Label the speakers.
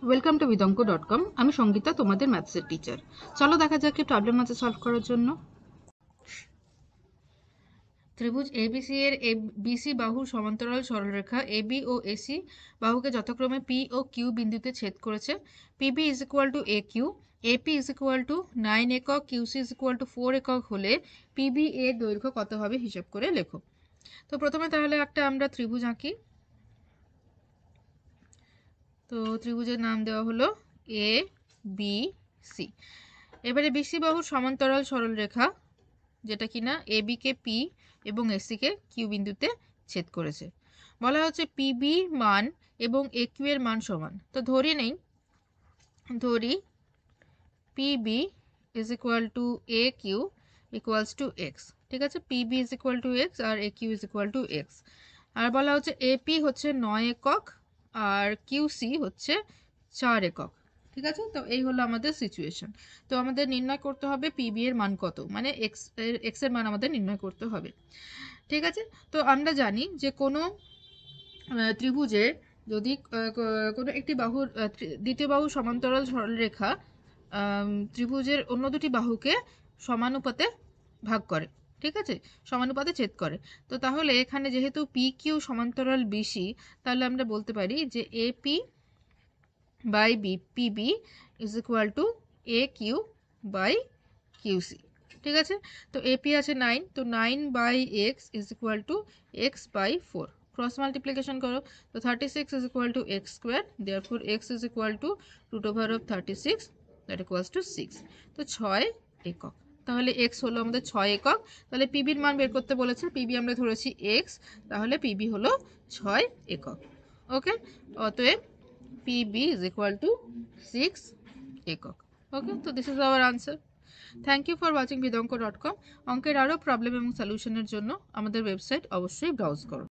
Speaker 1: Welcome to vidonko.com। আমি সঙ্গীতা, তোমাদের ম্যাথসের teacher. চলো দেখা যাক কি প্রবলেম আছে সলভ করার জন্য। ত্রিভুজ এবিসি এর বিসি বাহুর সমান্তরাল সরলরেখা এবি ও এসি বাহুকে যথাক্রমে পি ও কিউ বিন্দুতে ছেদ করেছে। PB is equal to A Q, AP is equal to 9 একক, কিউসি ইজ ইকুয়াল টু 4 একক হলে পিবি এর দৈর্ঘ্য কত হবে হিসাব করে লেখো। তো প্রথমে তাহলে একটা আমরা ত্রিভুজ আঁকি। তো ত্রিভুজের নাম দেওয়া হলো এ বি সি। এবারে বিসি বাহুর সমান্তরাল সরলরেখা যেটা কিনা এবি কে পি এবং এসি কে কিউ বিন্দুতে ছেদ করেছে। বলা হচ্ছে পিবি মান এবং এ কিউ এর মান সমান। তো ধরি PB is equal to A Q equals to x. ঠিক আছে, PB is equal to x আর A Q is equal to x. আর বলা হচ্ছে এপি হচ্ছে 9 একক আর কিউসি হচ্ছে 4 একক। ঠিক আছে, তো এই হলো আমাদের সিচুয়েশন। তো আমাদের নির্ণয় করতে হবে পিবি এর মান কত, মানে এক্স এর মান আমাদের নির্ণয় করতে হবে। ঠিক আছে, তো আমরা জানি যে কোনো ত্রিভুজের যদি কোনো একটি বাহুর দ্বিতীয় বাহু সমান্তরাল সরলরেখা ত্রিভুজের অন্য দুটি বাহুকে সমানুপাতে ভাগ করে। ঠিক আছে, সমানুপাতে ছেদ করে। তো তাহলে এখানে যেহেতু পি কিউ সমান্তরাল বিসি, তাহলে আমরা বলতে পারি যে AP by B PB is equal to A Q by QC. ঠিক আছে, তো এপি আছে 9, তো 9 by X is equal to X by 4। Cross multiplication করো, তো 36 is equal to X square, therefore X is equal to root over of 36 that equals to 6। তো 6 একক। তাহলে এক্স হলো আমাদের 6 একক। তাহলে পিবির মান বের করতে বলেছে, পিবি আমরা ধরেছি এক্স, তাহলে পিবি হলো 6 একক। ওকে, অতএব পিবি ইজ ইকুয়াল টু 6 একক। ওকে, তো this is our answer. Thank you for watching vidonko.com। অঙ্কের আরও প্রবলেম এবং সলিউশনের জন্য আমাদের ওয়েবসাইট অবশ্যই ব্রাউজ করো।